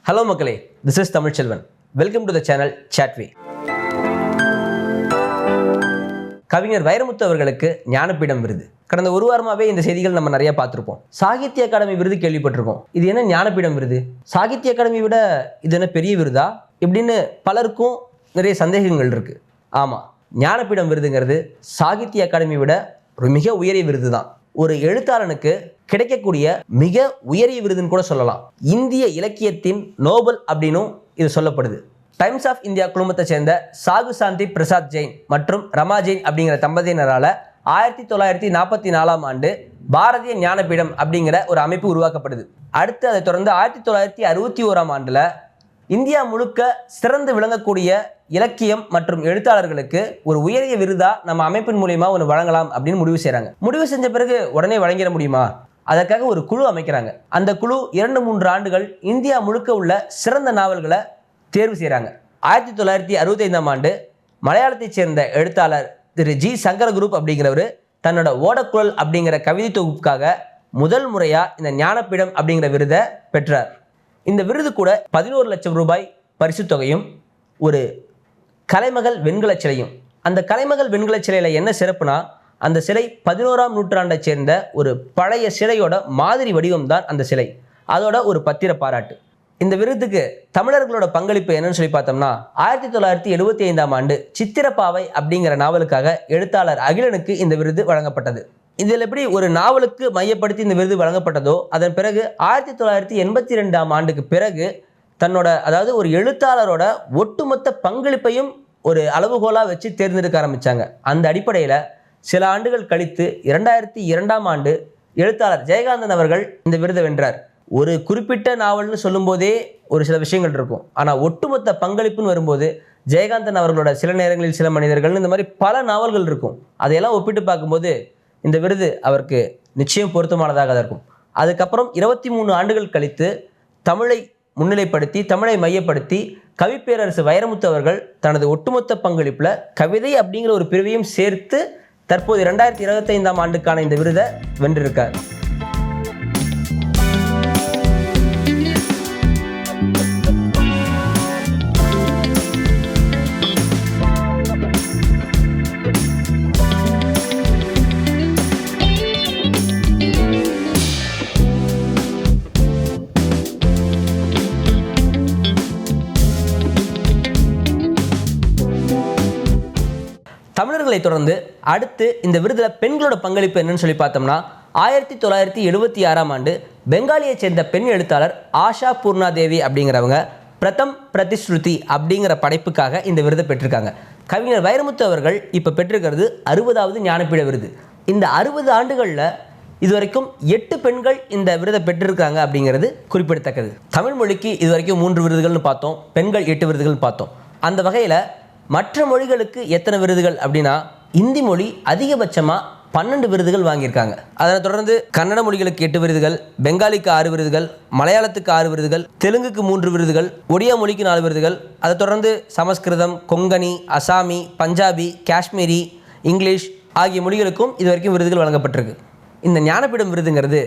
Hello மக்களே, this is Tamilselvan. Welcome to the channel Chatway. கவிஞர் வைரமுத்து அவர்களுக்கு ஞானபீடம் விருது. கடந்த ஒரு வாரமாகவே இந்த செய்திகள் நம்ம நிறைய பார்த்துருப்போம். சாகித்ய அகாடமி விருது கேள்விப்பட்டிருக்கோம். இது என்ன ஞானபீடம் விருது? சாகித்ய அகாடமி விட இது என்ன பெரிய விருதா இப்படின்னு பலருக்கும் நிறைய சந்தேகங்கள் இருக்கு. ஆமாம், ஞானபீடம் விருதுங்கிறது சாகித்ய அகாடமி விட ஒரு மிக உயரிய விருது தான். ஒரு எழுத்தாளனுக்கு கிடைக்கக்கூடிய மிக உயரிய விருதுன்னு கூட சொல்லலாம். இந்திய இலக்கியத்தின் நோபல் அப்படின்னும் இது சொல்லப்படுது. டைம்ஸ் ஆஃப் இந்தியா குழுமத்தை சேர்ந்த சாகு சாந்தி பிரசாத் ஜெயின் மற்றும் ரமா ஜெயின் அப்படிங்கிற தம்பதியினரால் 1944 ஆண்டு பாரதிய ஞானபீடம் அப்படிங்கிற ஒரு அமைப்பு உருவாக்கப்படுது. அடுத்து அதை தொடர்ந்து 1961 ஆண்டுல இந்தியா முழுக்க சிறந்து விளங்கக்கூடிய இலக்கியம் மற்றும் எழுத்தாளர்களுக்கு ஒரு உயரிய விருதா நம்ம அமைப்பின் மூலியமா ஒன்று வழங்கலாம் அப்படின்னு முடிவு செய்யறாங்க. முடிவு செஞ்ச பிறகு உடனே வழங்கிட முடியுமா? அதற்காக ஒரு குழு அமைக்கிறாங்க. அந்த குழு 2-3 ஆண்டுகள் இந்தியா முழுக்க உள்ள சிறந்த நாவல்களை தேர்வு செய்கிறாங்க. 1965 ஆண்டு மலையாளத்தை சேர்ந்த எழுத்தாளர் திரு ஜி சங்கர குரூப் அப்படிங்கிறவர் தன்னோட ஓடக்குழல் அப்படிங்கிற கவிதை தொகுப்புக்காக முதல் முறையா இந்த ஞானபீடம் அப்படிங்கிற விருதை பெற்றார். இந்த விருது கூட 11 லட்சம் ரூபாய் பரிசு தொகையும் ஒரு கலைமகள் வெண்கல சிலையும். அந்த கலைமகள் வெண்கல சிலையில என்ன சிறப்புனா, அந்த சிலை 11ஆம் நூற்றாண்டை சேர்ந்த ஒரு பழைய சிலையோட மாதிரி வடிவம் தான் அந்த சிலை. அதோட ஒரு பத்திர பாராட்டு. இந்த விருதுக்கு தமிழர்களோட பங்களிப்பு என்னன்னு சொல்லி பார்த்தோம்னா, 1975 ஆண்டு சித்திரப்பாவை அப்படிங்கிற நாவலுக்காக எழுத்தாளர் அகிலனுக்கு இந்த விருது வழங்கப்பட்டது. இதில் எப்படி ஒரு நாவலுக்கு மையப்படுத்தி இந்த விருது வழங்கப்பட்டதோ, அதன் பிறகு 1982 ஆண்டுக்கு பிறகு தன்னோட அதாவது ஒரு எழுத்தாளரோட ஒட்டுமொத்த பங்களிப்பையும் ஒரு அளவுகோலாக வச்சு தேர்ந்தெடுக்க ஆரம்பித்தாங்க. அந்த அடிப்படையில் சில ஆண்டுகள் கழித்து 2002 ஆண்டு எழுத்தாளர் ஜெயகாந்தன் அவர்கள் இந்த விருதை வென்றார். ஒரு குறிப்பிட்ட நாவல்னு சொல்லும்போதே ஒரு சில விஷயங்கள் இருக்கும். ஆனால் ஒட்டுமொத்த பங்களிப்புன்னு வரும்போது ஜெயகாந்தன் அவர்களோட சில நேரங்களில் சில மனிதர்கள் இந்த மாதிரி பல நாவல்கள் இருக்கும். அதையெல்லாம் ஒப்பிட்டு பார்க்கும்போது இந்த விருது அவருக்கு நிச்சயம் பொருத்தமானதாக இருக்கும். அதுக்கப்புறம் 23 ஆண்டுகள் கழித்து தமிழை முன்னிலைப்படுத்தி தமிழை மையப்படுத்தி கவிப்பேரரசு வைரமுத்து அவர்கள் தனது ஒட்டுமொத்த பங்களிப்பில் கவிதை அப்படிங்கிற ஒரு பிரிவையும் சேர்த்து தற்போது 2025 ஆண்டுக்கான இந்த விருதை வென்றிருக்கார். தமிழர்களை தொடர்ந்து அடுத்து இந்த விருதில் பெண்களோட பங்களிப்பு என்னன்னு சொல்லி பார்த்தோம்னா, 1976 ஆண்டு பெங்காலியை சேர்ந்த பெண் எழுத்தாளர் ஆஷா பூர்ணா தேவி அப்படிங்கிறவங்க பிரதம் பிரதிஸ்ருதி அப்படிங்கிற படைப்புக்காக இந்த விருதை பெற்றிருக்காங்க. கவிஞர் வைரமுத்து அவர்கள் இப்போ பெற்றிருக்கிறது 60வது ஞானபீட விருது. இந்த 60 ஆண்டுகளில் இதுவரைக்கும் 8 பெண்கள் இந்த விருதை பெற்றிருக்காங்க அப்படிங்கிறது குறிப்பிடத்தக்கது. தமிழ் மொழிக்கு இதுவரைக்கும் 3 விருதுகள்னு பார்த்தோம், பெண்கள் 8 விருதுகள் பார்த்தோம். அந்த வகையில் மற்ற மொழிகளுக்கு எத்தனை விருதுகள் அப்படின்னா, இந்தி மொழி அதிகபட்சமாக 12 விருதுகள் வாங்கியிருக்காங்க. அதனை தொடர்ந்து கன்னட மொழிகளுக்கு 8 விருதுகள், பெங்காலிக்கு 6 விருதுகள், மலையாளத்துக்கு 6 விருதுகள், தெலுங்குக்கு 3 விருதுகள், ஒடியா மொழிக்கு 4 விருதுகள், அதை தொடர்ந்து சமஸ்கிருதம், கொங்கணி, அசாமி, பஞ்சாபி, காஷ்மீரி, இங்கிலீஷ் ஆகிய மொழிகளுக்கும் இதுவரைக்கும் விருதுகள் வழங்கப்பட்டிருக்கு. இந்த ஞானபீடம் விருதுங்கிறது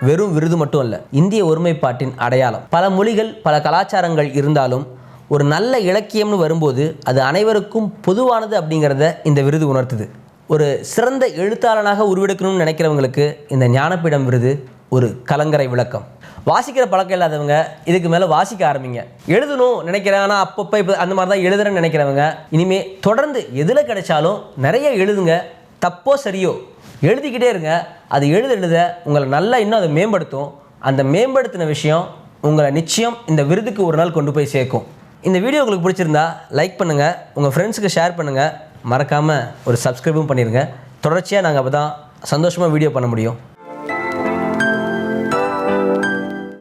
வெறும் விருது மட்டும் அல்ல, இந்திய ஒருமைப்பாட்டின் அடையாளம். பல மொழிகள் பல கலாச்சாரங்கள் இருந்தாலும் ஒரு நல்ல இலக்கியம்னு வரும்போது அது அனைவருக்கும் பொதுவானது அப்படிங்கிறத இந்த விருது உணர்த்துது. ஒரு சிறந்த எழுத்தாளனாக உருவெடுக்கணும்னு நினைக்கிறவங்களுக்கு இந்த ஞானபீடம் விருது ஒரு கலங்கரை விளக்கம். வாசிக்கிற பழக்கம் இல்லாதவங்க இதுக்கு மேலே வாசிக்க ஆரம்பிங்க. எழுதணும் நினைக்கிறேன், ஆனால் அப்பப்போ இப்போ அந்த மாதிரி தான் எழுதுறேன்னு நினைக்கிறவங்க இனிமேல் தொடர்ந்து எதில் கிடைச்சாலும் நிறைய எழுதுங்க. தப்போ சரியோ எழுதிக்கிட்டே இருங்க. அது எழுத உங்களை நல்லா இன்னும் அதை மேம்படுத்தும். அந்த மேம்படுத்தின விஷயம் உங்களை நிச்சயம் இந்த விருதுக்கு ஒரு நாள் கொண்டு போய் சேர்க்கும். இந்த வீடியோ உங்களுக்கு பிடிச்சிருந்தா லைக் பண்ணுங்கள், உங்கள் ஃப்ரெண்ட்ஸுக்கு ஷேர் பண்ணுங்கள், மறக்காமல் ஒரு சப்ஸ்கிரைபும் பண்ணிடுங்க. தொடர்ச்சியாக நாங்கள் அப்போ தான் சந்தோஷமாக வீடியோ பண்ண முடியும்.